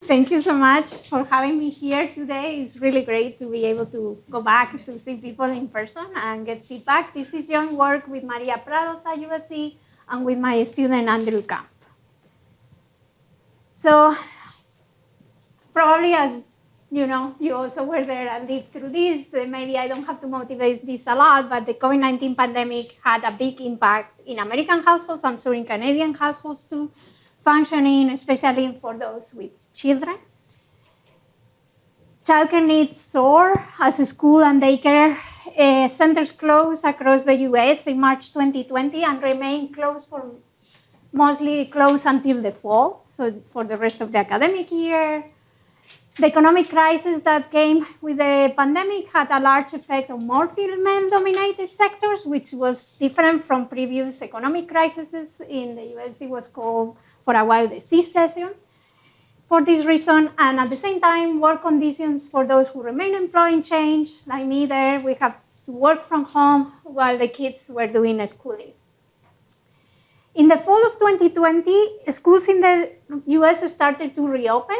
Thank you so much for having me here today. It's really great to be able to go back to see people in person and get feedback. This is joint work with Maria Prados at USC and with my student Andrew Camp. So probably as you know, you also were there and lived through this. Maybe I don't have to motivate this a lot, but the COVID-19 pandemic had a big impact in American households, I'm sure in Canadian households too, functioning, especially for those with children. Childcare needs soar as school and daycare centers closed across the US in March 2020 and remain closed for mostly closed until the fall, so for the rest of the academic year. The economic crisis that came with the pandemic had a large effect on more female-dominated sectors, which was different from previous economic crises. In the US, it was called for a while the C-recession. For this reason, and at the same time, work conditions for those who remain employed changed. Like me there, we have to work from home while the kids were doing schooling. In the fall of 2020, schools in the US started to reopen,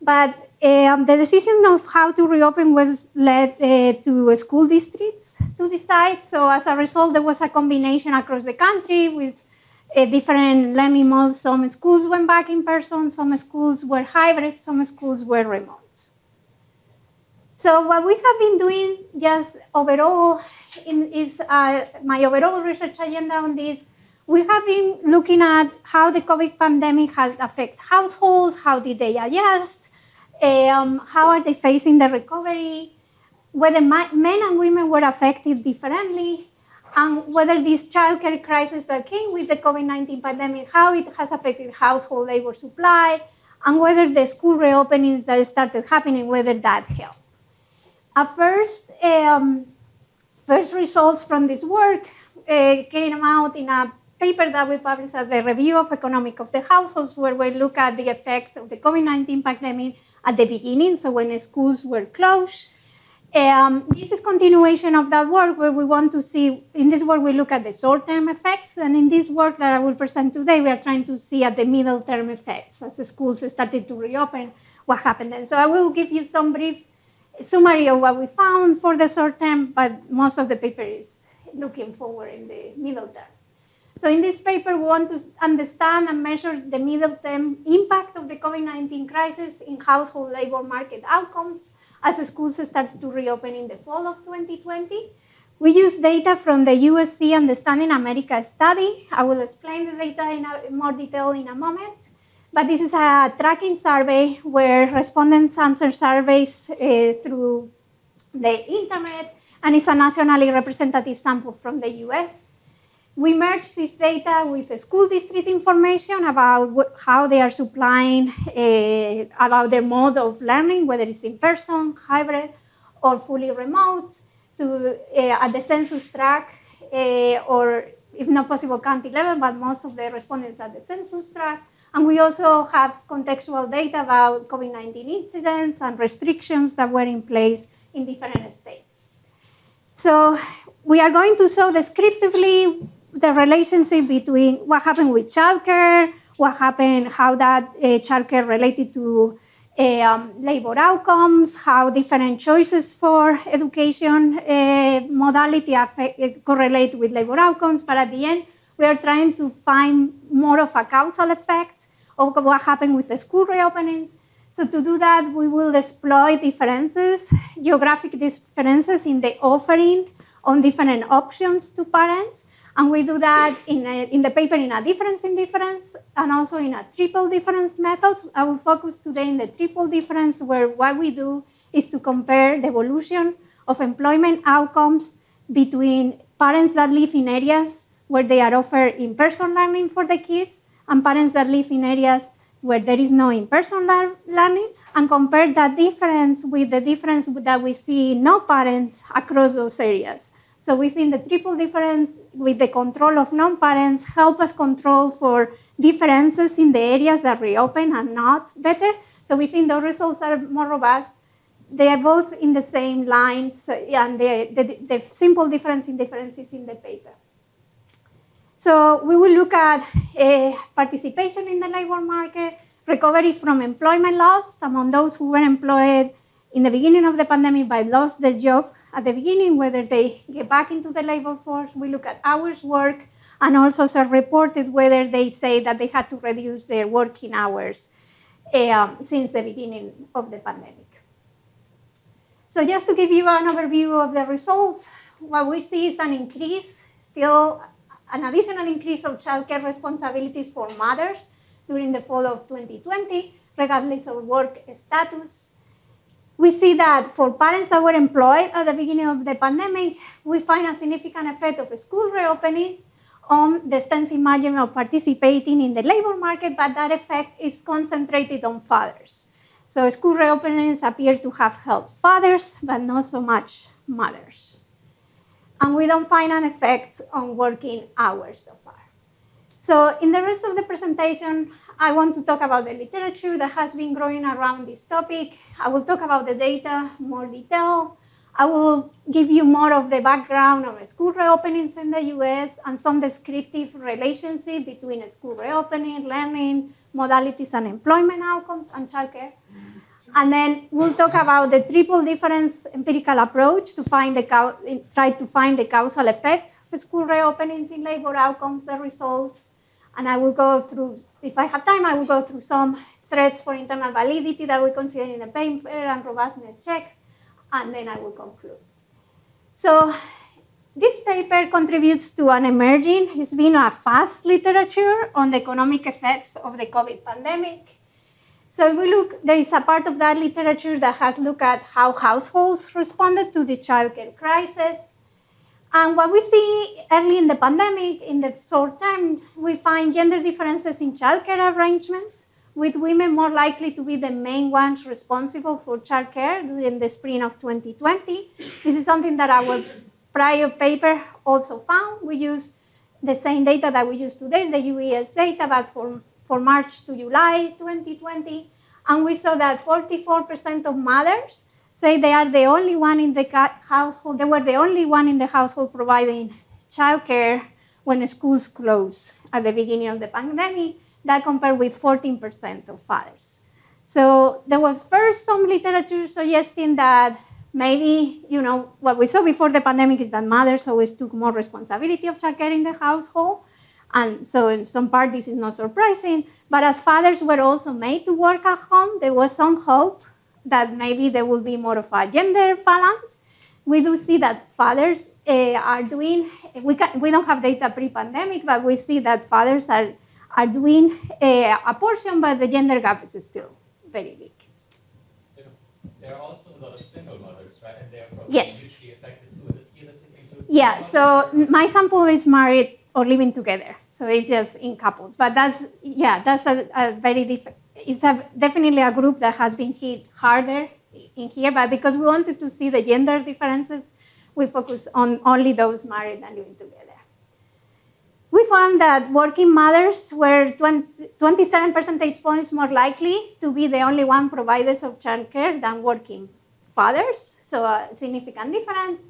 but the decision of how to reopen was led to school districts to decide. So as a result, there was a combination across the country with different learning modes. Some schools went back in person, some schools were hybrid, some schools were remote. So what we have been doing just overall is my overall research agenda on this. We have been looking at how the COVID pandemic has affected households, how did they adjust, how are they facing the recovery, whether men and women were affected differently, and whether this childcare crisis that came with the COVID-19 pandemic, how it has affected household labor supply, and whether the school reopenings that started happening, whether that helped. At first results from this work came out in a paper that we published at the Review of Economics of the Households, where we look at the effect of the COVID-19 pandemic at the beginning, so when schools were closed. This is continuation of that work where we want to see, in this work we look at the short-term effects, and in this work that I will present today, we are trying to see at the middle-term effects. As the schools started to reopen, what happened then. So I will give you some brief summary of what we found for the short term, but most of the paper is looking forward in the middle term. So in this paper, we want to understand and measure the middle-term impact of the COVID-19 crisis in household labor market outcomes as the schools started to reopen in the fall of 2020. We use data from the USC Understanding America study. I will explain the data in more detail in a moment. But this is a tracking survey where respondents answer surveys through the internet, and it's a nationally representative sample from the US. We merge this data with the school district information about how they are supplying, about their mode of learning, whether it's in person, hybrid, or fully remote, to at the census tract, or if not possible, county level, but most of the respondents at the census tract. And we also have contextual data about COVID-19 incidents and restrictions that were in place in different states. So we are going to show descriptively the relationship between what happened with childcare, what happened, how that childcare related to labor outcomes, how different choices for education modality correlate with labor outcomes. But at the end, we are trying to find more of a causal effect of what happened with the school reopenings. So to do that, we will exploit differences, geographic differences in the offering on different options to parents. And we do that in the paper in a difference in difference and also in a triple difference method. I will focus today in the triple difference, where what we do is to compare the evolution of employment outcomes between parents that live in areas where they are offered in-person learning for the kids and parents that live in areas where there is no in-person learning, and compare that difference with the difference that we see in no parents across those areas. So within the triple difference, with the control of non-parents, help us control for differences in the areas that reopen and not better. So we think the results are more robust. They are both in the same line, so, and the simple difference in differences in the paper. So we will look at participation in the labor market, recovery from employment loss among those who were employed in the beginning of the pandemic but lost their job at the beginning, whether they get back into the labor force. We look at hours worked, and also self-reported whether they say that they had to reduce their working hours since the beginning of the pandemic. So just to give you an overview of the results, what we see is an increase, still an additional increase of childcare responsibilities for mothers during the fall of 2020, regardless of work status. We see that for parents that were employed at the beginning of the pandemic, we find a significant effect of school reopenings on the extensive margin of participating in the labor market, but that effect is concentrated on fathers. So school reopenings appear to have helped fathers, but not so much mothers. And we don't find an effect on working hours so far. So in the rest of the presentation, I want to talk about the literature that has been growing around this topic. I will talk about the data in more detail. I will give you more of the background of school reopenings in the US and some descriptive relationship between school reopening, learning, modalities, and employment outcomes and childcare. And then we'll talk about the triple difference empirical approach to try to find the causal effect of school reopenings in labor outcomes, the results. And I will go through, if I have time, I will go through some threats for internal validity that we consider in the paper and robustness checks, and then I will conclude. So this paper contributes to an emerging, it's been a fast literature on the economic effects of the COVID pandemic. So if we look, there is a part of that literature that has looked at how households responded to the childcare crisis. And what we see early in the pandemic, in the short term, we find gender differences in childcare arrangements, with women more likely to be the main ones responsible for childcare during the spring of 2020. This is something that our prior paper also found. We use the same data that we use today, the UES data, but for March to July 2020. And we saw that 44% of mothers say they are the only one in the household, they were the only one in the household providing childcare when schools closed at the beginning of the pandemic. That compared with 14% of fathers. So there was first some literature suggesting that maybe, what we saw before the pandemic is that mothers always took more responsibility of childcare in the household. And so in some part, this is not surprising. But as fathers were also made to work at home, there was some hope that maybe there will be more of a gender balance. We do see that fathers are doing, we don't have data pre-pandemic, but we see that fathers are doing a portion, but the gender gap is still very big. There are also a lot of single mothers, right? And they're probably hugely affected too. Yeah, so my sample is married or living together. So it's just in couples. But that's a very different, it's definitely a group that has been hit harder in here. But because we wanted to see the gender differences, we focus on only those married and living together. We found that working mothers were 27 percentage points more likely to be the only one providers of childcare than working fathers, so a significant difference.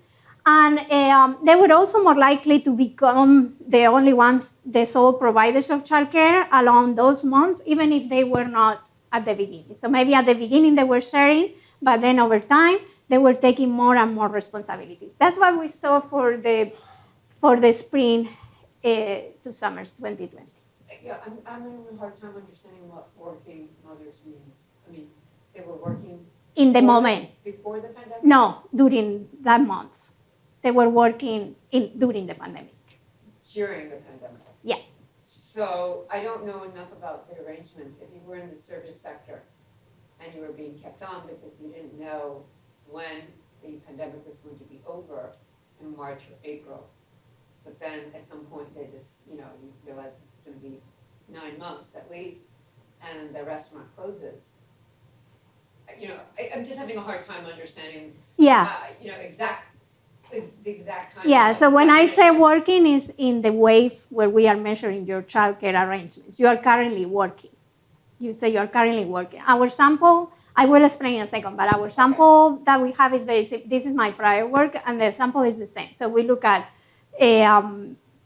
And they were also more likely to become the only ones, the sole providers of childcare along those months, even if they were not at the beginning. So maybe at the beginning they were sharing, but then over time they were taking more and more responsibilities. That's what we saw for the spring to summer 2020. Yeah, I'm having a hard time understanding what working mothers means. I mean, they were working in the moment. Before the pandemic? No, during that month. They were working during the pandemic. During the pandemic? Yeah. So I don't know enough about the arrangements. If you were in the service sector and you were being kept on because you didn't know when the pandemic was going to be over in March or April, but then at some point they just, you realize this is going to be 9 months at least, and the restaurant closes. I'm just having a hard time understanding. Yeah. The exact time. Yeah. So when I say working is in the wave where we are measuring your childcare arrangements. You are currently working. You say you are currently working. Our sample, I will explain in a second, but our sample that we have is very simple. This is my prior work, and the sample is the same. So we look at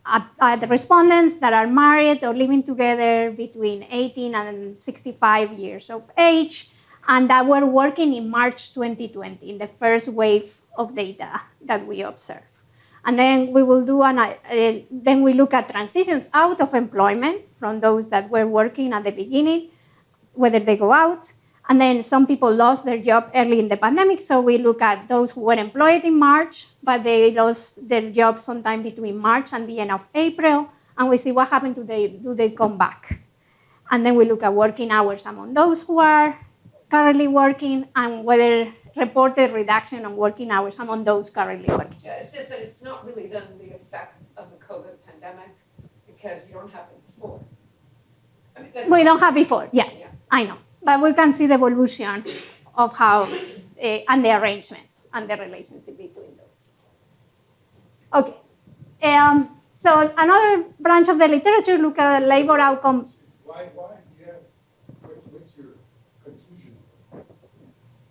the respondents that are married or living together between 18 and 65 years of age, and that were working in March 2020, in the first wave of data that we observe. And then we will do then we look at transitions out of employment from those that were working at the beginning, whether they go out. And then some people lost their job early in the pandemic, so we look at those who were employed in March, but they lost their job sometime between March and the end of April, and we see what happened to them, do they come back? And then we look at working hours among those who are currently working, and whether reported reduction on working hours among those currently working. Yeah, it's just that it's not really done the effect of the COVID pandemic because you don't have it before. I mean, we don't have before, yeah, I know. But we can see the evolution of how, and the arrangements and the relationship between those. Okay. So another branch of the literature look at labor outcome. Why, yeah, what's your conclusion?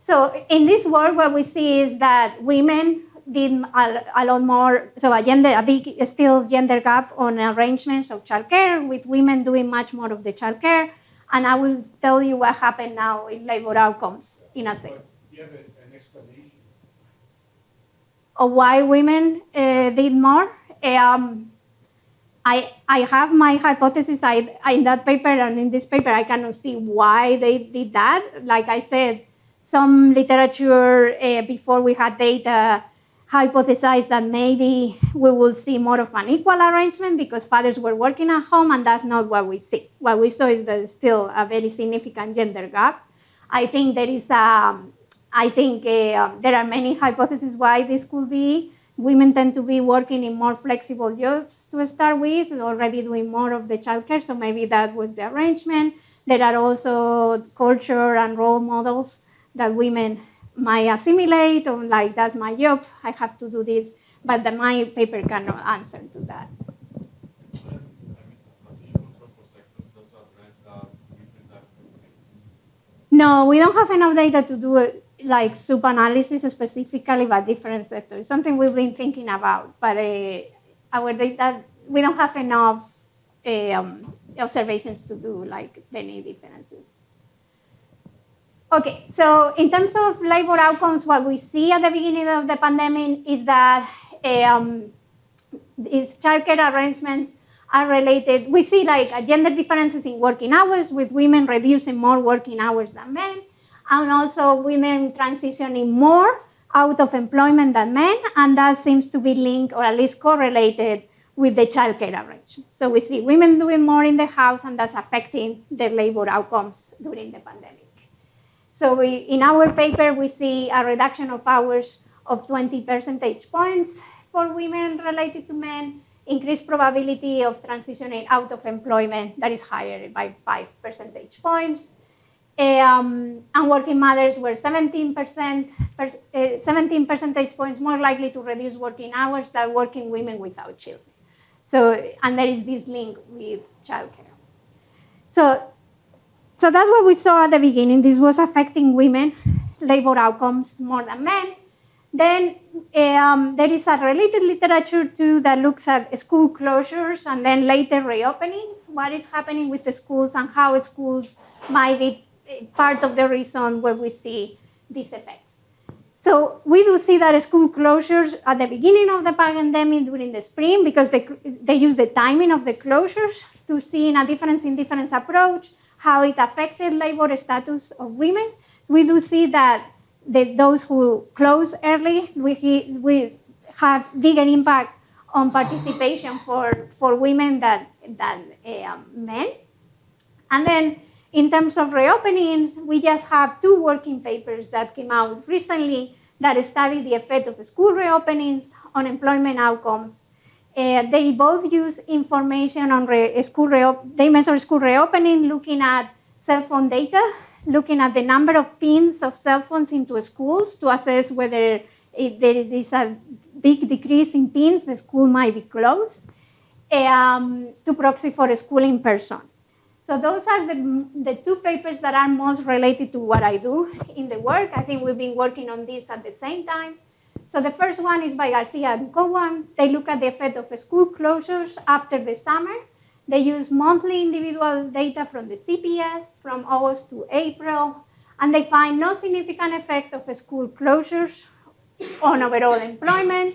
So in this work, what we see is that women did a lot more, so a big still gender gap on arrangements of childcare, with women doing much more of the childcare. And I will tell you what happened now in labor outcomes in a second. Do you have an explanation? Of why women did more? I have my hypothesis. In that paper and in this paper, I cannot see why they did that. Like I said, some literature before we had data hypothesized that maybe we will see more of an equal arrangement because fathers were working at home, and that's not what we see. What we saw is that there's still a very significant gender gap. I think there is there are many hypotheses why this could be. Women tend to be working in more flexible jobs to start with, already doing more of the childcare, so maybe that was the arrangement. There are also culture and role models that women might assimilate, or like, that's my job, I have to do this, but my paper cannot answer to that. No, we don't have enough data to do like sub-analysis specifically by different sectors. It's something we've been thinking about, but our data, we don't have enough observations to do like many differences. Okay, so in terms of labor outcomes, what we see at the beginning of the pandemic is that these childcare arrangements are related. We see like gender differences in working hours, with women reducing more working hours than men, and also women transitioning more out of employment than men, and that seems to be linked, or at least correlated, with the childcare arrangement. So we see women doing more in the house, and that's affecting their labor outcomes during the pandemic. So in our paper, we see a reduction of hours of 20 percentage points for women related to men, increased probability of transitioning out of employment that is higher by 5 percentage points. And working mothers were 17 percentage points more likely to reduce working hours than working women without children. So, and there is this link with childcare. So that's what we saw at the beginning. This was affecting women, labor outcomes more than men. Then there is a related literature too that looks at school closures and then later reopenings, what is happening with the schools and how schools might be part of the reason where we see these effects. So we do see that school closures at the beginning of the pandemic during the spring, because they use the timing of the closures to see a difference in difference approach, how it affected labor status of women. We do see that those who close early, we have bigger impact on participation for women than men. And then in terms of reopenings, we just have 2 working papers that came out recently that study the effect of school reopenings on employment outcomes. They both use information on they measure school reopening, looking at cell phone data, looking at the number of pins of cell phones into schools to assess whether there is a big decrease in pins, the school might be closed, to proxy for a school in person. So those are the 2 papers that are most related to what I do in the work. I think we've been working on this at the same time. So the first one is by Garcia and Cowan. They look at the effect of school closures after the summer. They use monthly individual data from the CPS from August to April, and they find no significant effect of school closures on overall employment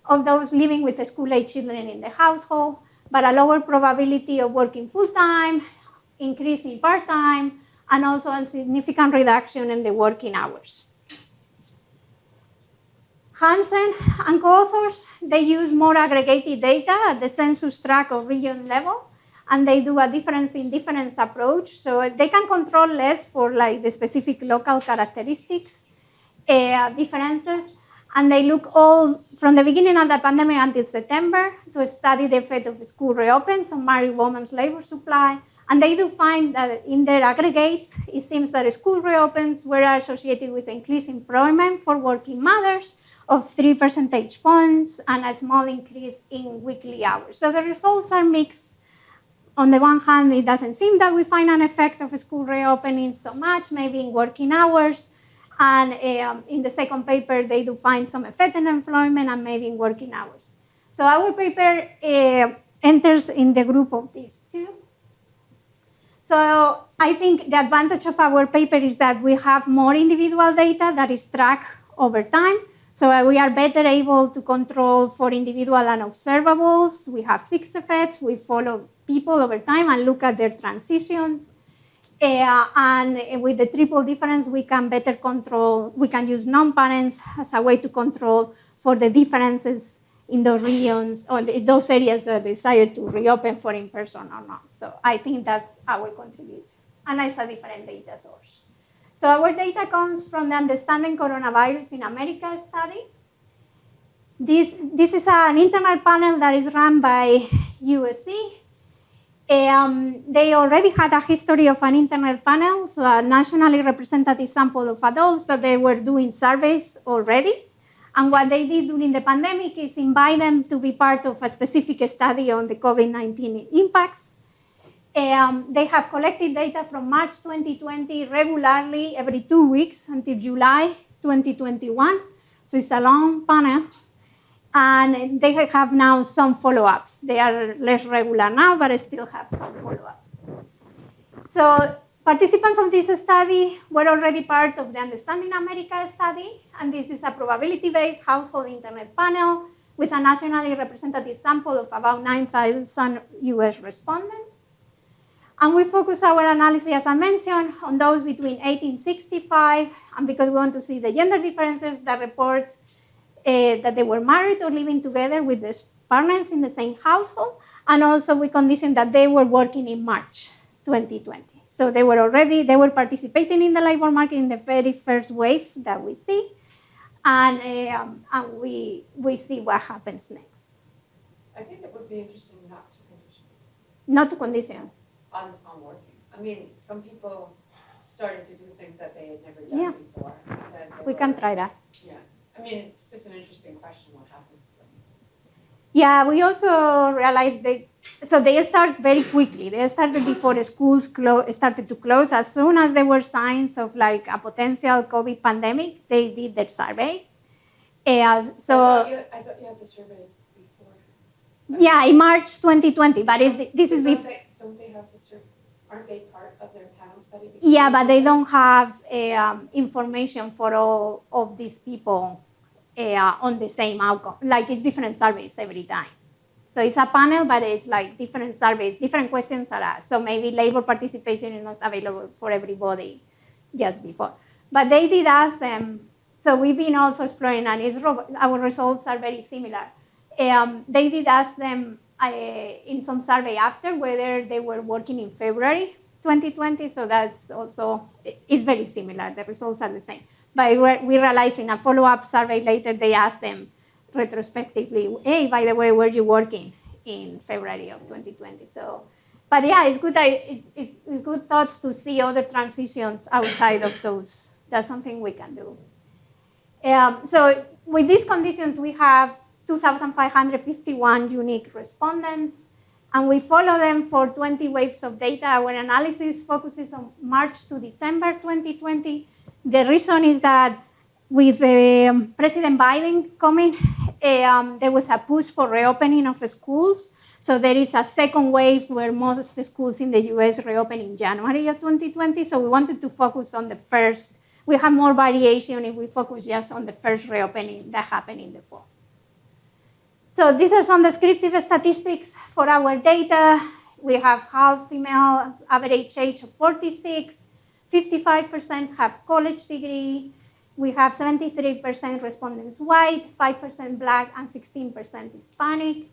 of those living with school-age children in the household, but a lower probability of working full-time, increase in part-time, and also a significant reduction in the working hours. Hansen and co-authors, they use more aggregated data at the census tract or region level, and they do a difference in difference approach. So they can control less for like the specific local characteristics, differences, and they look all from the beginning of the pandemic until September to study the effect of the school reopens on married women's labor supply. And they do find that in their aggregate, it seems that school reopens were associated with increased employment for working mothers of 3 percentage points and a small increase in weekly hours. So the results are mixed. On the one hand, it doesn't seem that we find an effect of school reopening so much, maybe in working hours. And in the second paper, they do find some effect in employment and maybe in working hours. So our paper enters in the group of these two. So I think the advantage of our paper is that we have more individual data that is tracked over time. So we are better able to control for individual and observables. We have fixed effects. We follow people over time and look at their transitions. And with the triple difference, we can better control, we can use non-parents as a way to control for the differences in those regions or those areas that decided to reopen for in-person or not. So I think that's our contribution. And it's a different data source. So our data comes from the Understanding Coronavirus in America study. This is an internal panel that is run by USC. They already had a history of an internal panel, so a nationally representative sample of adults that they were doing surveys already. And what they did during the pandemic is invite them to be part of a specific study on the COVID-19 impacts. They have collected data from March 2020 regularly every 2 weeks until July 2021. So it's a long panel. And they have now some follow-ups. They are less regular now, but still have some follow-ups. So participants of this study were already part of the Understanding America study, and this is a probability-based household internet panel with a nationally representative sample of about 9,000 US respondents. And we focus our analysis, as I mentioned, on those between 1865, and because we want to see the gender differences that report that they were married or living together with their partners in the same household, and also we conditioned that they were working in March 2020. So they were participating in the labor market in the very first wave that we see, and we see what happens next. I think it would be interesting not to condition. Not to condition. On working. I mean, some people started to do things that they had never done before. We can try that. Yeah. I mean, it's just an interesting question, what happens to them. Yeah, we also realized so they start very quickly. They started before the schools started to close. As soon as there were signs of like a potential COVID pandemic, they did their survey. I thought you had the survey before. Yeah, in March 2020, but this is before. Don't they have the survey? Aren't they part of their panel study? Yeah, but they don't have information for all of these people on the same outcome. Like it's different surveys every time. So it's a panel, but it's like different surveys, different questions are asked. So maybe labor participation is not available for everybody just before. But they did ask them, so we've been also exploring, and our results are very similar. They did ask them in some survey after whether they were working in February 2020, so that's also, it's very similar, the results are the same. But we realized in a follow-up survey later, they asked them retrospectively, hey, by the way, were you working in February of 2020? So, but yeah, it's good thoughts to see other transitions outside of those. That's something we can do. So with these conditions, we have 2,551 unique respondents, and we follow them for 20 waves of data. Our analysis focuses on March to December 2020. The reason is that with President Biden coming, there was a push for reopening of schools. So there is a second wave where most schools in the US reopen in January of 2020. So we wanted to focus on the first. We have more variation if we focus just on the first reopening that happened in the fall. So these are some descriptive statistics for our data. We have half female, average age of 46, 55% have college degree. We have 73% respondents white, 5% black, and 16% Hispanic.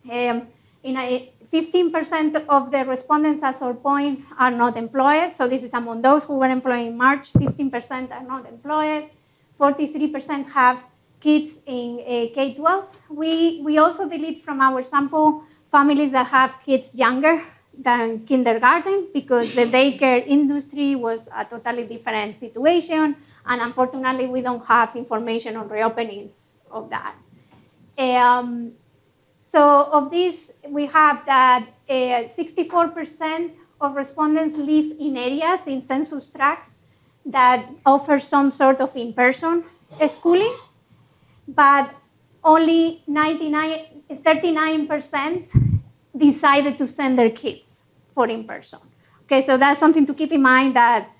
15% of the respondents at our point are not employed. So this is among those who were employed in March. 15% are not employed. 43% have kids in K-12. We also delete from our sample families that have kids younger than kindergarten because the daycare industry was a totally different situation. And unfortunately, we don't have information on reopenings of that. So of this, we have that 64% of respondents live in areas in census tracts that offer some sort of in-person schooling, but only 39% decided to send their kids for in-person. Okay, so that's something to keep in mind, that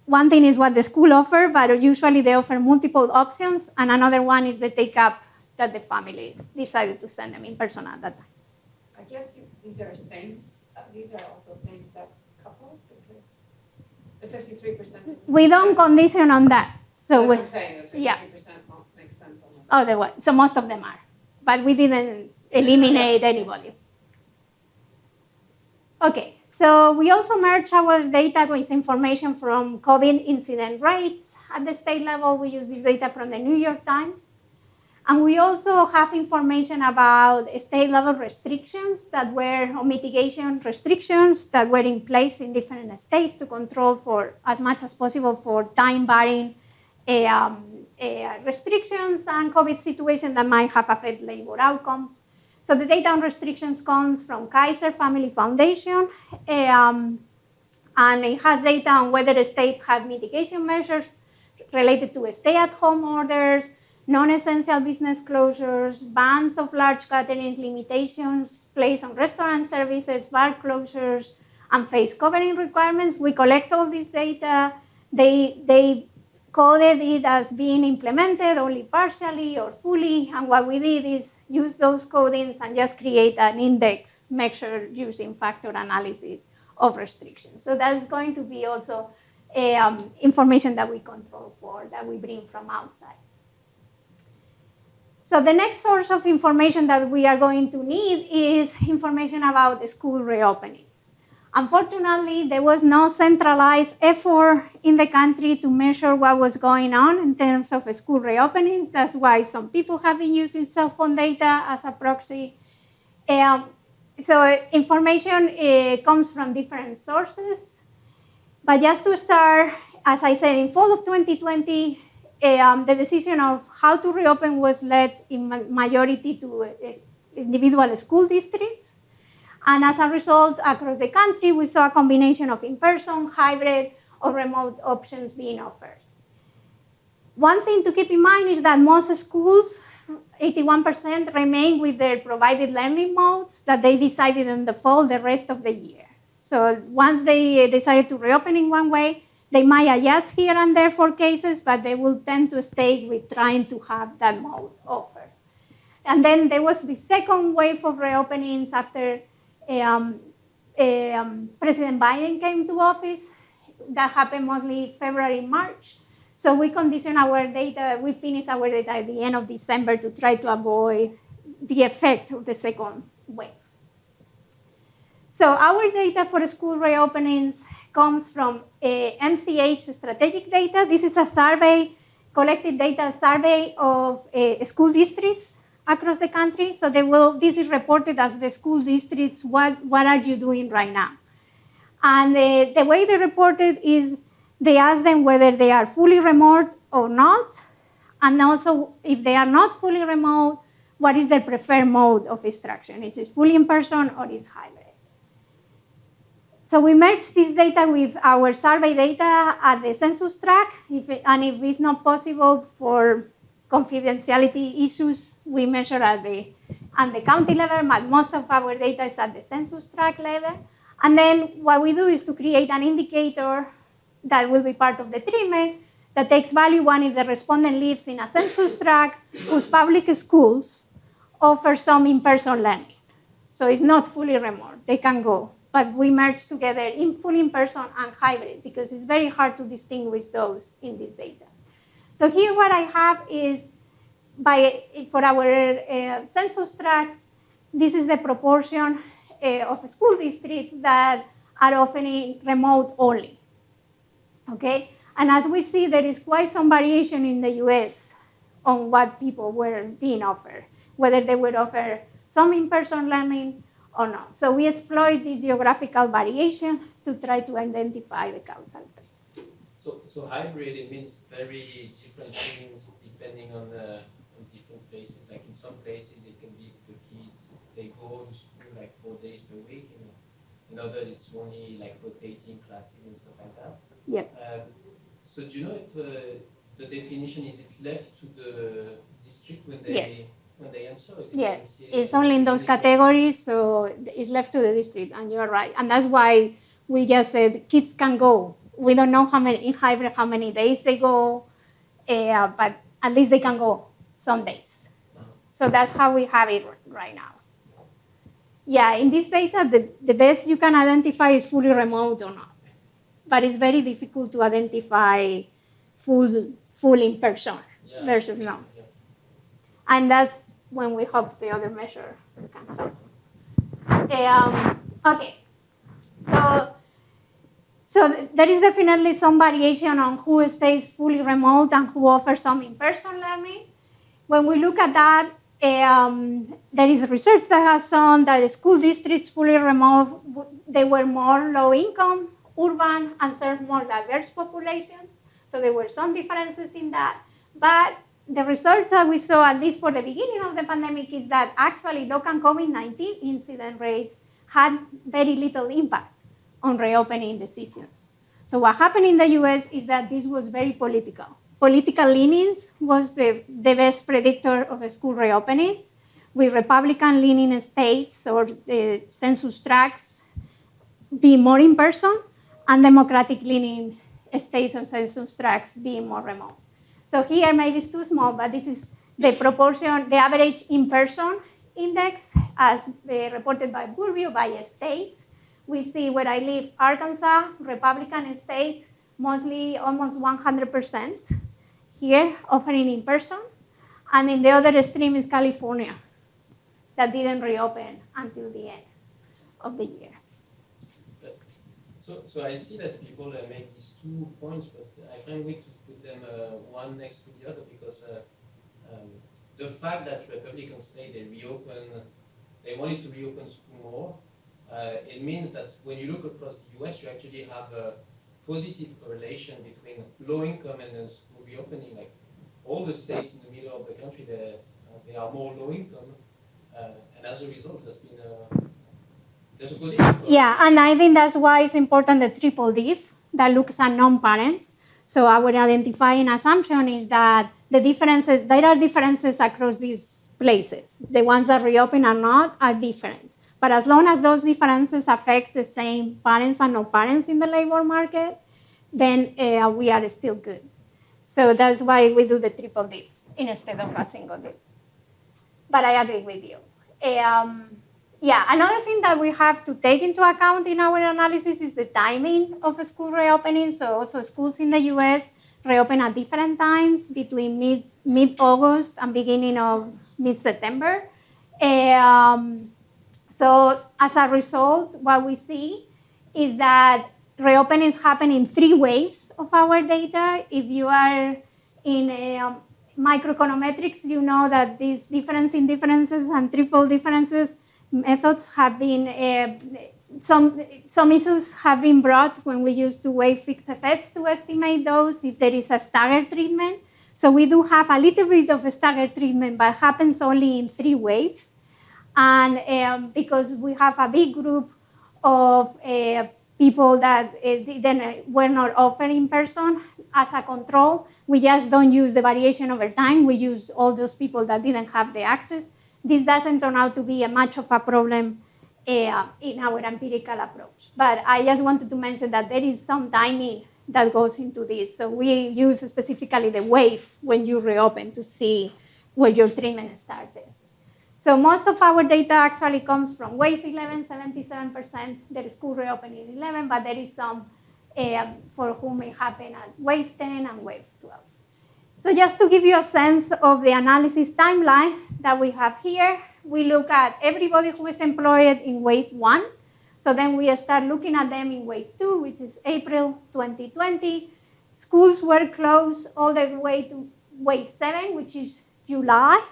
one thing is what the school offers, but usually they offer multiple options, and another one is the take-up that the families decided to send them in person at that time. I guess these are also same-sex couples, because the 53%. We don't condition on that. So that's what I'm saying, the 53% won't make sense on this. Otherwise, so most of them are, but we didn't eliminate anybody. Okay, so we also merge our data with information from COVID incident rates. At the state level, we use this data from the New York Times. And we also have information about state-level restrictions that were, or mitigation restrictions that were in place in different states to control for as much as possible for time-varying restrictions and COVID situations that might have affected labor outcomes. So the data on restrictions comes from Kaiser Family Foundation, and it has data on whether states have mitigation measures related to stay-at-home orders, non-essential business closures, bans of large gatherings, limitations placed on restaurant services, bar closures, and face covering requirements. We collect all this data. They coded it as being implemented only partially or fully, and what we did is use those codings and just create an index measure using factor analysis of restrictions. So that's going to be also information that we control for, that we bring from outside. So the next source of information that we are going to need is information about the school reopenings. Unfortunately, there was no centralized effort in the country to measure what was going on in terms of school reopenings. That's why some people have been using cell phone data as a proxy. So information comes from different sources. But just to start, as I said, in fall of 2020, the decision of how to reopen was led in majority to individual school districts. And as a result, across the country, we saw a combination of in-person, hybrid, or remote options being offered. One thing to keep in mind is that most schools, 81%, remain with their provided learning modes that they decided in the fall the rest of the year. So once they decided to reopen in one way, they might adjust here and there for cases, but they will tend to stay with trying to have that mode offered. And then there was the second wave of reopenings after President Biden came to office. That happened mostly February, March. So we condition our data, we finished our data at the end of December to try to avoid the effect of the second wave. So our data for school reopenings comes from MCH strategic data. This is a survey, collected data survey of school districts across the country. So this is reported as the school districts, what are you doing right now? And the way they report it is they ask them whether they are fully remote or not. And also, if they are not fully remote, what is their preferred mode of instruction? Is it fully in person or is hybrid? So we merge this data with our survey data at the census tract, and if it's not possible for confidentiality issues, we measure at the county level, but most of our data is at the census tract level. And then what we do is to create an indicator that will be part of the treatment that takes value one if the respondent lives in a census tract whose public schools offer some in-person learning. So it's not fully remote, they can go. But we merge together in full in-person and hybrid because it's very hard to distinguish those in this data. So here what I have is, for our census tracts, this is the proportion of school districts that are offering remote only, okay? And as we see, there is quite some variation in the US on what people were being offered, whether they would offer some in-person learning or not. So we exploit this geographical variation to try to identify the causal effects. So hybrid, it means very different things depending on different places. Like in some places, it can be the kids, they go to school like 4 days per week. In others, it's only like rotating classes and stuff like that. Yeah. So do you know if the definition, is it left to the district when they, yes. when they answer? Is it yes, it's only in those categories, so it's left to the district, and you're right. And that's why we just said kids can go. We don't know how many, in hybrid, how many days they go, but at least they can go some days. So that's how we have it right now. Yeah, in this data, the best you can identify is fully remote or not. But it's very difficult to identify full in person versus no. Yeah. And that's when we hope the other measure can help. Okay, so there is definitely some variation on who stays fully remote and who offers some in-person learning. When we look at that, there is research that has shown that school districts fully remote, they were more low income, urban, and served more diverse populations. So there were some differences in that. But the results that we saw, at least for the beginning of the pandemic, is that actually local COVID-19 incident rates had very little impact on reopening decisions. So what happened in the US is that this was very political. Political leanings was the best predictor of school reopenings, with Republican-leaning states or the census tracts being more in person, and Democratic-leaning states or census tracts being more remote. So here, maybe it's too small, but this is the proportion, the average in-person index as reported by Burbio by state. We see where I live, Arkansas, Republican state, mostly almost 100% here offering in person. And in the other extreme is California that didn't reopen until the end of the year. So I see that people make these 2 points, but I find weak to put them one next to the other because the fact that Republican state, they wanted to reopen school more, it means that when you look across the US, you actually have a positive correlation between low income and school reopening. Like all the states in the middle of the country, they are more low income, and as a result, there's a positive. Yeah, and I think that's why it's important the triple diff that looks at non-parents. So our identifying assumption is that there are differences across these places. The ones that reopen or not are different. But as long as those differences affect the same parents and non-parents in the labor market, then we are still good. So that's why we do the triple diff instead of a single diff. But I agree with you. Yeah, another thing that we have to take into account in our analysis is the timing of a school reopening. So also schools in the US reopen at different times between mid-August and beginning of mid-September. So as a result, what we see is that reopenings happen in 3 waves of our data. If you are in microeconometrics, you know that these differences and triple differences methods have been, some issues have been brought when we use two-way fixed effects to estimate those if there is a staggered treatment. So we do have a little bit of a staggered treatment, but happens only in 3 waves. And because we have a big group of people that were not offered in person as a control. We just don't use the variation over time. We use all those people that didn't have the access. This doesn't turn out to be much of a problem in our empirical approach. But I just wanted to mention that there is some timing that goes into this. So we use specifically the wave when you reopen to see where your treatment started. So most of our data actually comes from wave 11, 77%. There is school reopening 11, but there is some for whom it happened at wave 10 and wave 12. So just to give you a sense of the analysis timeline that we have here, we look at everybody who is employed in wave 1. So then we start looking at them in wave 2, which is April 2020. Schools were closed all the way to wave 7, which is July.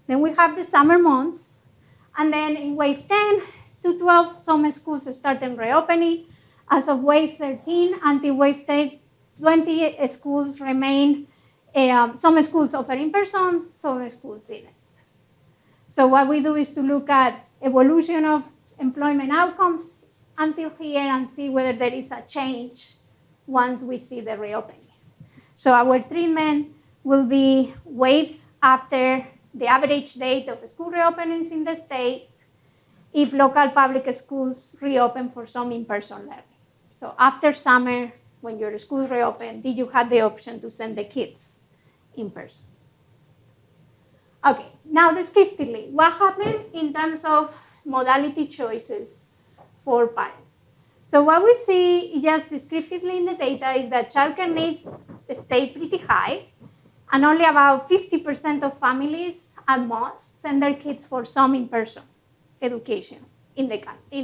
Then we have the summer months. And then in wave 10 to 12, some schools started reopening. As of wave 13 until wave 20, schools remain. Some schools offer in person, some schools didn't. So what we do is to look at evolution of employment outcomes until here and see whether there is a change once we see the reopening. So our treatment will be waves after the average date of school reopenings in the States if local public schools reopen for some in-person learning. So after summer, when your schools reopen, did you have the option to send the kids in person? Okay, now descriptively, what happened in terms of modality choices for parents? So what we see just descriptively in the data is that childcare needs stay pretty high, and only about 50% of families at most send their kids for some in-person education in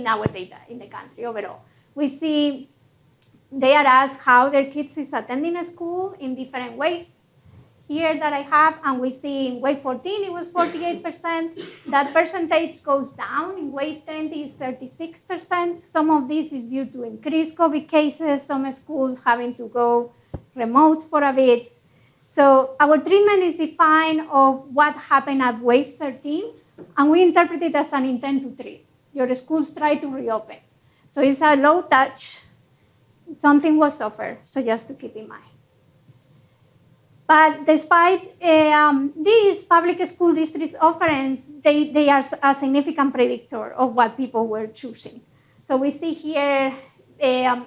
our data in the country overall. We see they are asked how their kids is attending a school in different ways here that I have, and we see in wave 14 it was 48%. That percentage goes down. In wave 10 is 36%. Some of this is due to increased COVID cases, some schools having to go remote for a bit. So our treatment is defined of what happened at wave 13, and we interpret it as an intent to treat. Your schools try to reopen. So it's a low touch. Something was offered, so just to keep in mind. But despite these public school districts' offerings, they are a significant predictor of what people were choosing. So we see here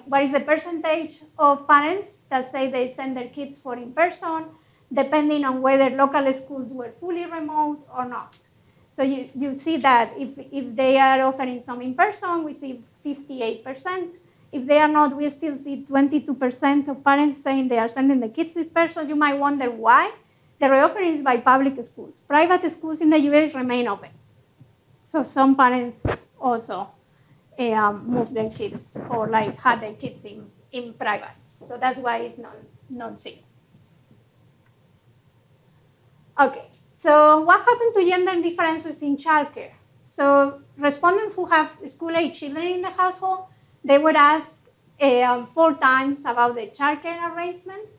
what is the percentage of parents that say they send their kids for in-person, depending on whether local schools were fully remote or not. So you see that if they are offering some in-person, we see 58%. If they are not, we still see 22% of parents saying they are sending the kids in person. You might wonder why. The reoffering is by public schools. Private schools in the US remain open. So some parents also move their kids or like had their kids in private. So that's why it's not seen. Okay, so what happened to gender differences in childcare? So respondents who have school-age children in the household, they were asked 4 times about the childcare arrangements.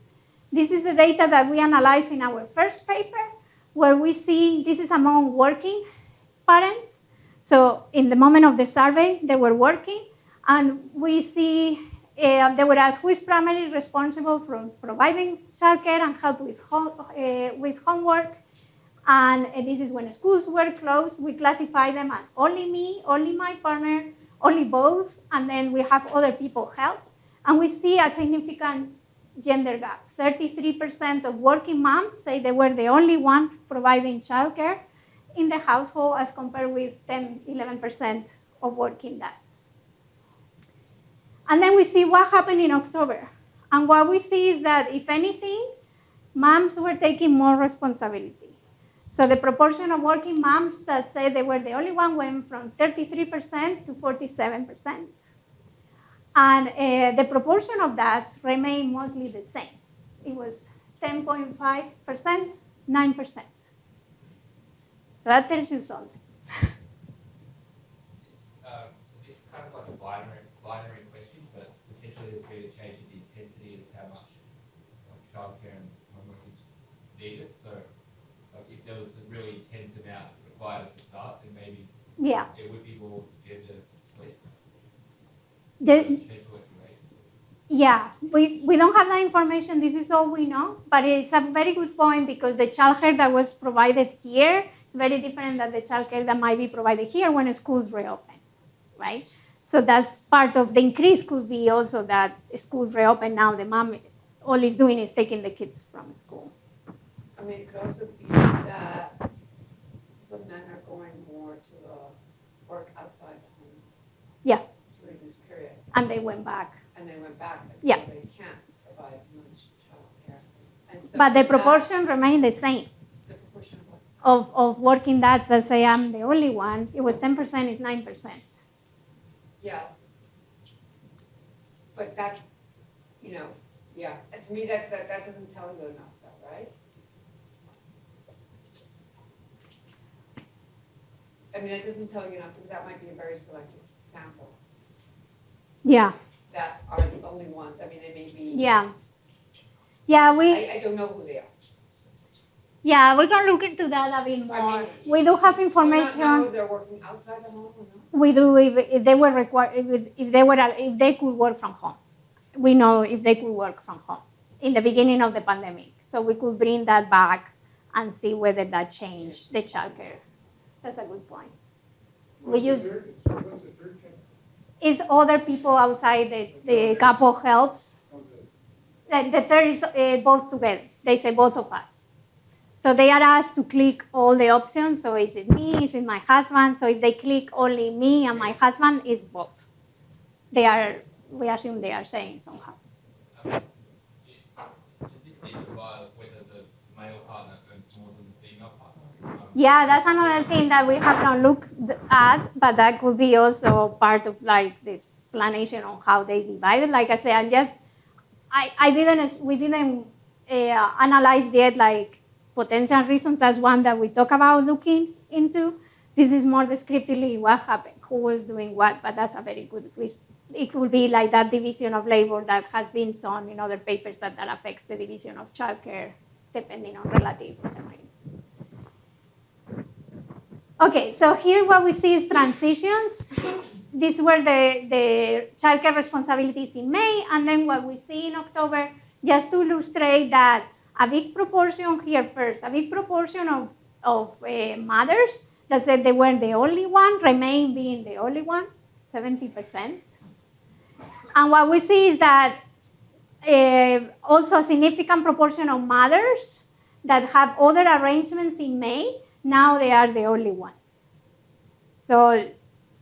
This is the data that we analyzed in our first paper, where we see this is among working parents. So in the moment of the survey, they were working, and we see they were asked who is primarily responsible for providing childcare and help with homework. And this is when schools were closed. We classify them as only me, only my partner, only both, and then we have other people help. And we see a significant gender gap. 33% of working moms say they were the only one providing childcare in the household as compared with 11% of working dads. And then we see what happened in October. And what we see is that, if anything, moms were taking more responsibility. So the proportion of working moms that said they were the only one went from 33% to 47%. And the proportion of dads remained mostly the same. It was 10.5%, 9%. So that tells you something. So this is kind of like a binary question, but potentially there's going to change the intensity of how much childcare and homework is needed. So like if there was a really intense amount required at the start, then maybe it would be more gender split. Yeah, we don't have that information. This is all we know, but it's a very good point because the childcare that was provided here is very different than the childcare that might be provided here when schools reopen, right? So that's part of the increase could be also that schools reopen now. The mom all is doing is taking the kids from school. I mean, it could also be that the men are going more to work outside the home. Yeah. During this period. And they went back. And they went back, and so Yeah. they can't provide as much childcare. And so But the with that, proportion remained the same. the proportion of what? Of working dads that say I'm the only one, it was 10%, it's 9%. Yes. But that, yeah, and to me, that doesn't tell you enough, though, right? I mean, it doesn't tell you enough, because that might be a very selective sample Yeah, that are the only ones. I mean, they may be. yeah. Yeah, I don't know who they are. Yeah, we can look into that a bit more. I mean, we do have Do you information. not know if they're working outside the home or not? We do if they were required, if they could work from home. We know if they could work from home in the beginning of the pandemic. So we could bring that back and see whether that changed the childcare. That's a good point. What's the use- third category? Is other people outside the couple helps. Oh, the- The third is both together. They say both of us. So they are asked to click all the options. So is it me? Is it my husband? So if they click only me and my husband, it's both. We assume they are saying somehow. Does this differ by whether the male partner earns more than the female partner? Yeah, that's another thing that we have not looked at, but that could be also part of like the explanation on how they divide it. Like I said, we didn't analyze yet like potential reasons. That's one that we talk about looking into. This is more descriptively what happened, who was doing what, but that's a very good reason. It could be like that division of labor that has been shown in other papers that affects the division of childcare depending on relative rates. Okay, so here what we see is transitions. These were the childcare responsibilities in May, and then what we see in October, just to illustrate that a big proportion here first, a big proportion of mothers that said they were the only one, remain being the only one, 70%. And what we see is that also a significant proportion of mothers that have other arrangements in May, now they are the only one. So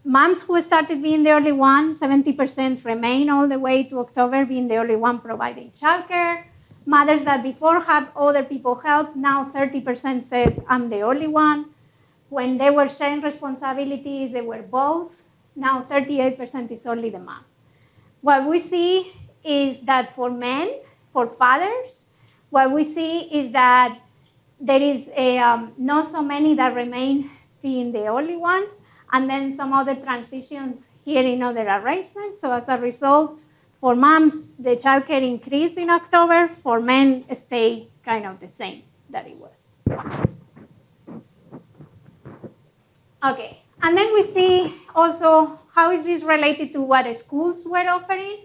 moms who started being the only one, 70% remain all the way to October being the only one providing childcare. Mothers that before had other people help, now 30% said, I'm the only one. When they were sharing responsibilities, they were both. Now 38% is only the mom. What we see is that for men, for fathers, what we see is that there is not so many that remain being the only one, and then some other transitions here in other arrangements. So as a result, for moms, the childcare increased in October. For men, stayed kind of the same that it was. Okay, and then we see also how is this related to what schools were offering.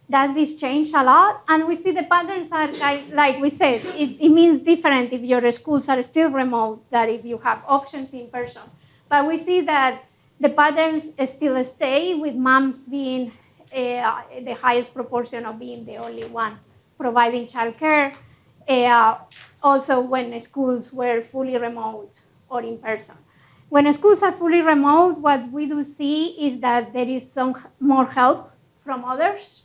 Does this change a lot? And we see the patterns are like we said, it means different if your schools are still remote than if you have options in person. But we see that the patterns still stay with moms being the highest proportion of being the only one providing childcare. Also when schools were fully remote or in person. When schools are fully remote, what we do see is that there is some more help from others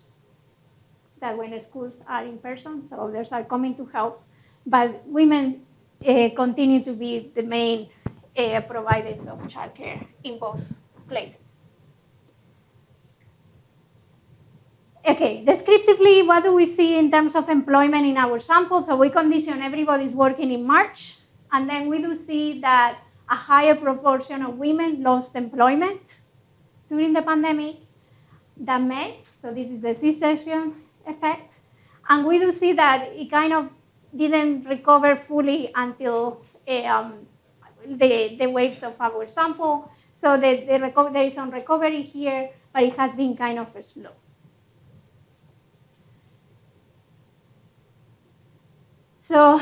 than when schools are in person, so others are coming to help. But women continue to be the main providers of childcare in both places. Okay, descriptively, what do we see in terms of employment in our sample? So we condition everybody's working in March, and then we do see that a higher proportion of women lost employment during the pandemic than men. So this is the C-section effect. And we do see that it kind of didn't recover fully until the waves of our sample. So there is some recovery here, but it has been kind of slow. So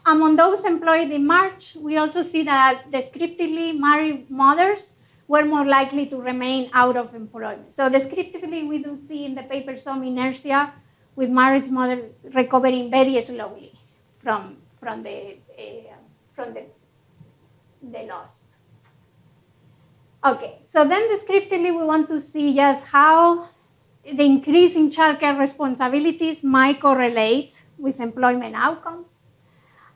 among those employed in March, we also see that descriptively married mothers were more likely to remain out of employment. So descriptively, we do see in the paper some inertia with married mothers recovering very slowly from the lost. Okay, so then descriptively, we want to see just how the increase in childcare responsibilities might correlate with employment outcomes.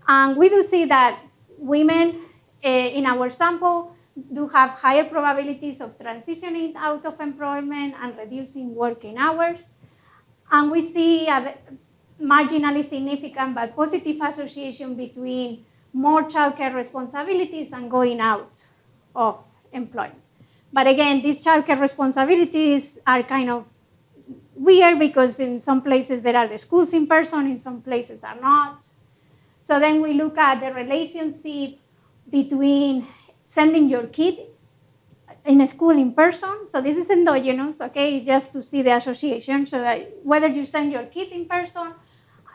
And we do see that women in our sample do have higher probabilities of transitioning out of employment and reducing working hours. And we see a marginally significant but positive association between more childcare responsibilities and going out of employment. But again, these childcare responsibilities are kind of weird because in some places there are the schools in person, in some places are not. So then we look at the relationship between sending your kid in a school in person. So this is endogenous, okay? It's just to see the association. So that whether you send your kid in person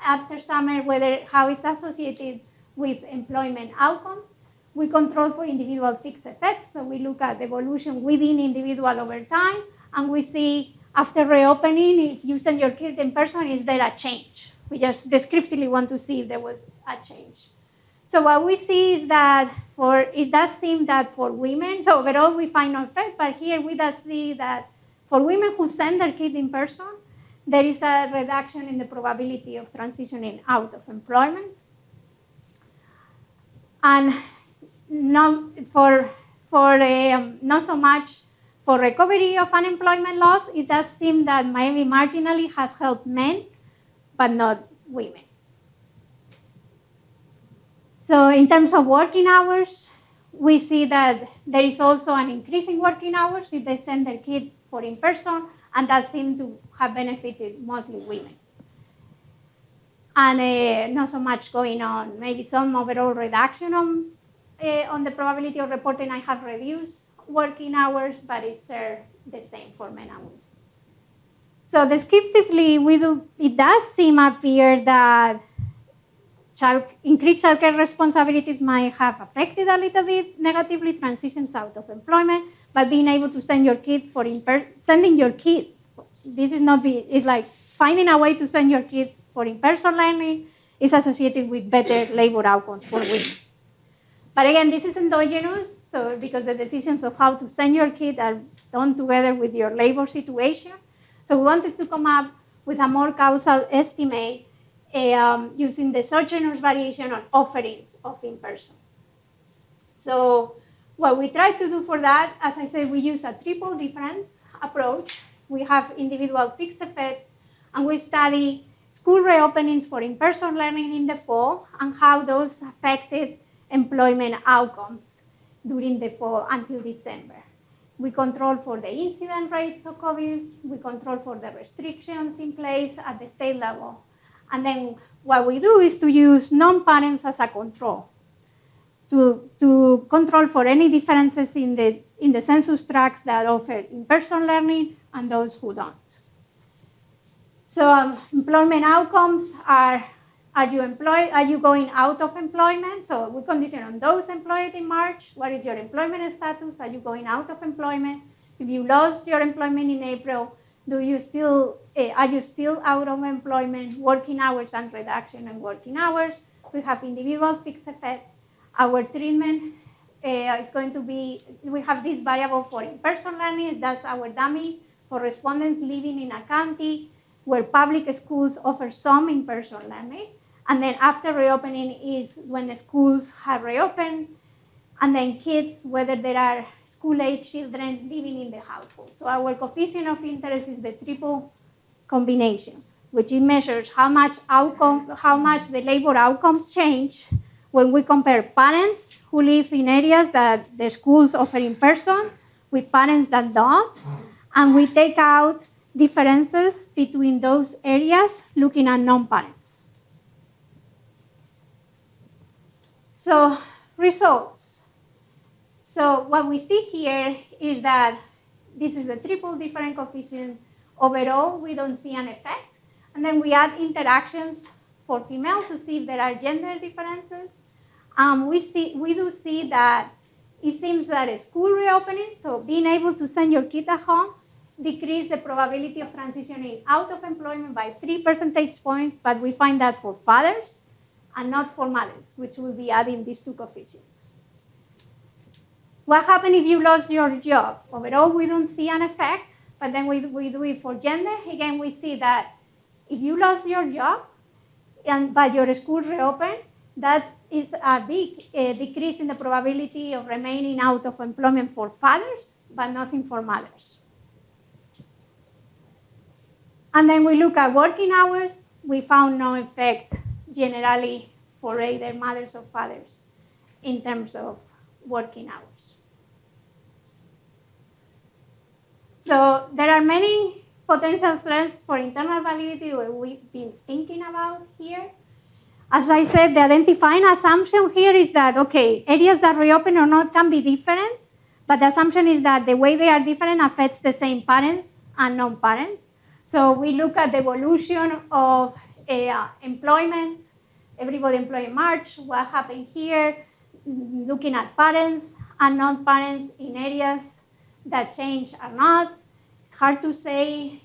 after summer, how it's associated with employment outcomes. We control for individual fixed effects. So we look at the evolution within individual over time. And we see after reopening, if you send your kid in person, is there a change? We just descriptively want to see if there was a change. So what we see is that it does seem that for women, so overall we find no effect, but here we does see that for women who send their kid in person, there is a reduction in the probability of transitioning out of employment. And not so much for recovery of unemployment loss, it does seem that maybe marginally has helped men, but not women. So in terms of working hours, we see that there is also an increase in working hours if they send their kid for in-person, and that seems to have benefited mostly women. And not so much going on, maybe some overall reduction on the probability of reporting I have reduced working hours, but it's the same for men and women. So descriptively, it does seem appear that increased childcare responsibilities might have affected a little bit negatively transitions out of employment, but being able to send your kid sending your kid, it's like finding a way to send your kids for in-person learning is associated with better labor outcomes for women. But again, this is endogenous, so because the decisions of how to send your kid are done together with your labor situation. So we wanted to come up with a more causal estimate using the exogenous variation on offerings of in-person. So what we try to do for that, as I said, we use a triple difference approach. We have individual fixed effects, and we study school reopenings for in-person learning in the fall and how those affected employment outcomes during the fall until December. We control for the incident rates of COVID. We control for the restrictions in place at the state level. And then what we do is to use non-parents as a control to control for any differences in the census tracts that offer in-person learning and those who don't. So employment outcomes are you employed? Are you going out of employment? So we condition on those employed in March. What is your employment status? Are you going out of employment? If you lost your employment in April, are you still out of employment? Working hours and reduction in working hours. We have individual fixed effects. Our treatment is going to be, we have this variable for in-person learning. That's our dummy for respondents living in a county where public schools offer some in-person learning. And then after reopening is when the schools have reopened, and then kids, whether there are school-age children living in the household. So our coefficient of interest is the triple combination, which it measures how much the labor outcomes change when we compare parents who live in areas that the schools offer in person with parents that don't, and we take out differences between those areas looking at non-parents. So results. So what we see here is that this is a triple different coefficient. Overall, we don't see an effect. And then we add interactions for female to see if there are gender differences. We do see that it seems that a school reopening, so being able to send your kid at home, decrease the probability of transitioning out of employment by 3 percentage points, but we find that for fathers and not for mothers, which will be adding these two coefficients. What happens if you lost your job? Overall, we don't see an effect, but then we do it for gender. Again, we see that if you lost your job, but your school reopened, that is a big decrease in the probability of remaining out of employment for fathers, but nothing for mothers. And then we look at working hours. We found no effect generally for either mothers or fathers in terms of working hours. So there are many potential threats for internal validity that we've been thinking about here. As I said, the identifying assumption here is that, okay, areas that reopen or not can be different, but the assumption is that the way they are different affects the same parents and non-parents. So we look at the evolution of employment, everybody employed in March, what happened here, looking at parents and non-parents in areas that change or not. It's hard to say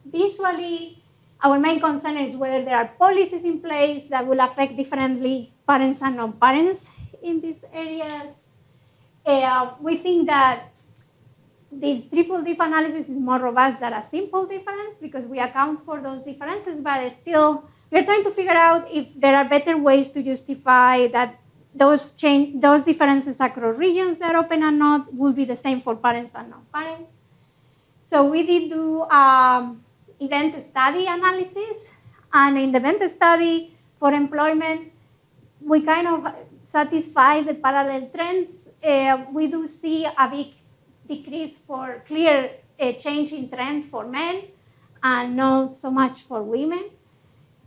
visually. Our main concern is whether there are policies in place that will affect differently parents and non-parents in these areas. We think that this triple diff analysis is more robust than a simple difference because we account for those differences, but still we're trying to figure out if there are better ways to justify that those differences across regions that open and not will be the same for parents and non-parents. So we did do event study analysis, and in the event study for employment, we kind of satisfy the parallel trends. We do see a big decrease for clear change in trend for men and not so much for women.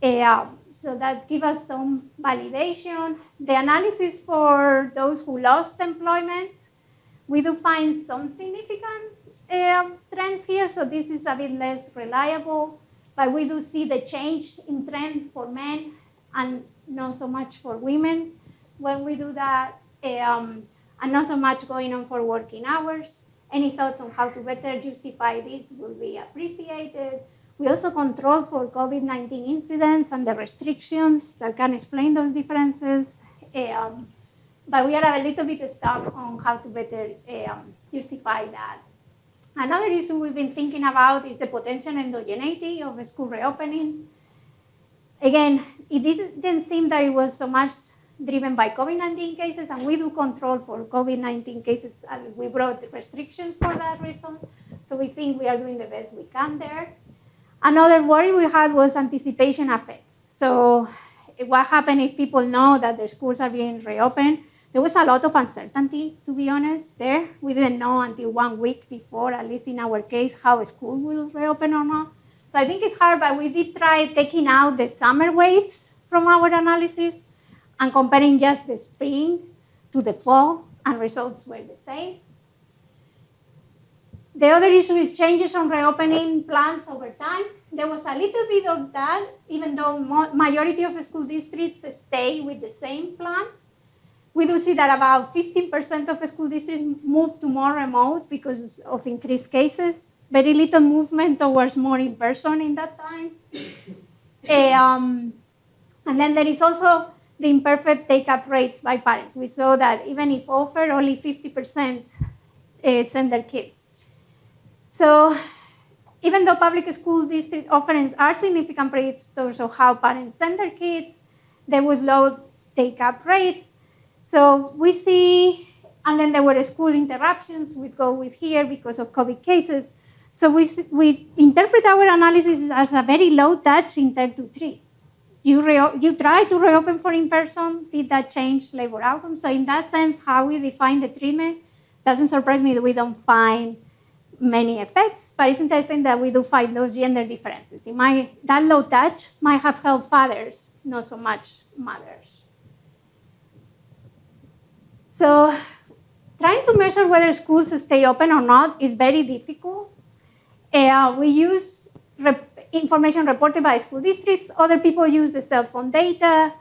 So that gives us some validation. The analysis for those who lost employment, we do find some significant trends here, so this is a bit less reliable, but we do see the change in trend for men and not so much for women when we do that, and not so much going on for working hours. Any thoughts on how to better justify this will be appreciated. We also control for COVID-19 incidents and the restrictions that can explain those differences. But we are a little bit stuck on how to better justify that. Another issue we've been thinking about is the potential endogeneity of school reopenings. Again, it didn't seem that it was so much driven by COVID-19 cases, and we do control for COVID-19 cases, and we brought restrictions for that reason. So we think we are doing the best we can there. Another worry we had was anticipation effects. So what happened if people know that their schools are being reopened? There was a lot of uncertainty, to be honest, there. We didn't know until 1 week before, at least in our case, how a school will reopen or not. So I think it's hard, but we did try taking out the summer waves from our analysis and comparing just the spring to the fall, and results were the same. The other issue is changes on reopening plans over time. There was a little bit of that, even though majority of the school districts stay with the same plan. We do see that about 15% of school districts move to more remote because of increased cases. Very little movement towards more in person in that time. And then there is also the imperfect take-up rates by parents. We saw that even if offered, only 50% send their kids. So even though public school district offerings are significant predictors of how parents send their kids, there was low take-up rates. So we see, and then there were school interruptions, we go with here because of COVID cases. So we interpret our analysis as a very low touch in term 2-3. You try to reopen for in-person, did that change labor outcomes? So in that sense, how we define the treatment doesn't surprise me that we don't find many effects, but it's interesting that we do find those gender differences. That low touch might have helped fathers, not so much mothers. So trying to measure whether schools stay open or not is very difficult. We use information reported by school districts. Other people use the cell phone data.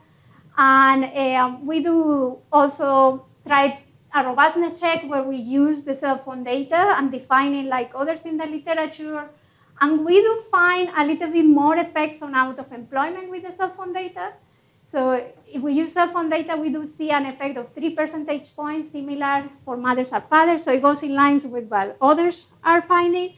And we do also try a robustness check where we use the cell phone data and define it like others in the literature. And we do find a little bit more effects on out of employment with the cell phone data. So if we use cell phone data, we do see an effect of 3 percentage points, similar for mothers and fathers. So it goes in lines with what others are finding.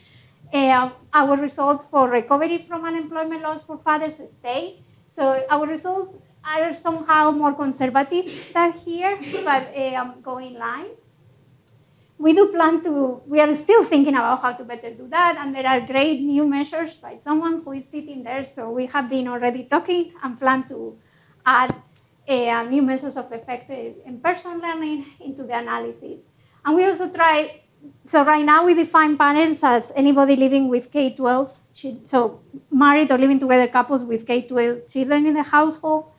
Our results for recovery from unemployment loss for fathers stay. So our results are somehow more conservative than here, but go in line. We do plan to, we are still thinking about how to better do that, and there are great new measures by someone who is sitting there, so we have been already talking and plan to add new measures of effective in-person learning into the analysis. And we also try, so right now we define parents as anybody living with K-12, so married or living together couples with K-12 children in the household.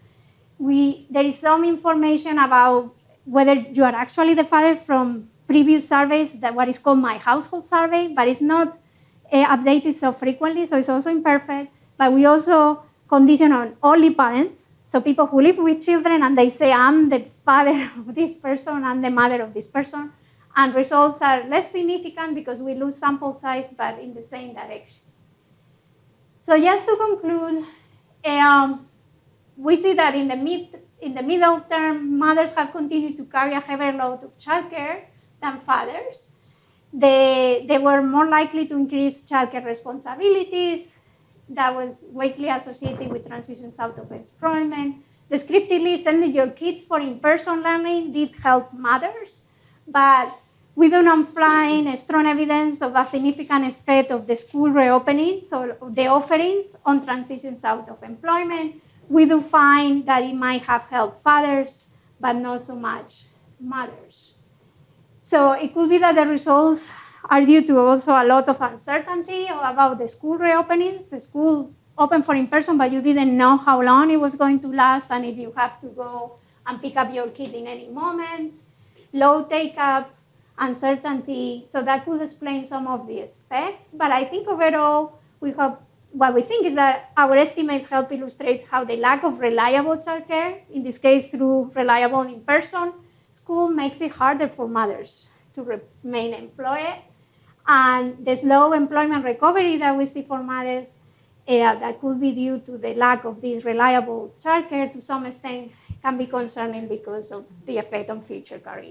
There is some information about whether you are actually the father from previous surveys, that what is called My Household Survey, but it's not updated so frequently, so it's also imperfect. But we also condition on only parents, so people who live with children and they say, I'm the father of this person, I'm the mother of this person. And results are less significant because we lose sample size, but in the same direction. So just to conclude, we see that in the middle term, mothers have continued to carry a heavier load of childcare than fathers. They were more likely to increase childcare responsibilities. That was weakly associated with transitions out of employment. Descriptively, sending your kids for in-person learning did help mothers, but we do not find strong evidence of a significant effect of the school reopenings or the offerings on transitions out of employment. We do find that it might have helped fathers, but not so much mothers. So it could be that the results are due to also a lot of uncertainty about the school reopenings. The school opened for in-person, but you didn't know how long it was going to last and if you have to go and pick up your kid in any moment. Low take-up, uncertainty. So that could explain some of the effects. But I think overall, what we think is that our estimates help illustrate how the lack of reliable childcare, in this case through reliable in-person school, makes it harder for mothers to remain employed. And the slow employment recovery that we see for mothers that could be due to the lack of this reliable childcare to some extent can be concerning because of the effect on future careers.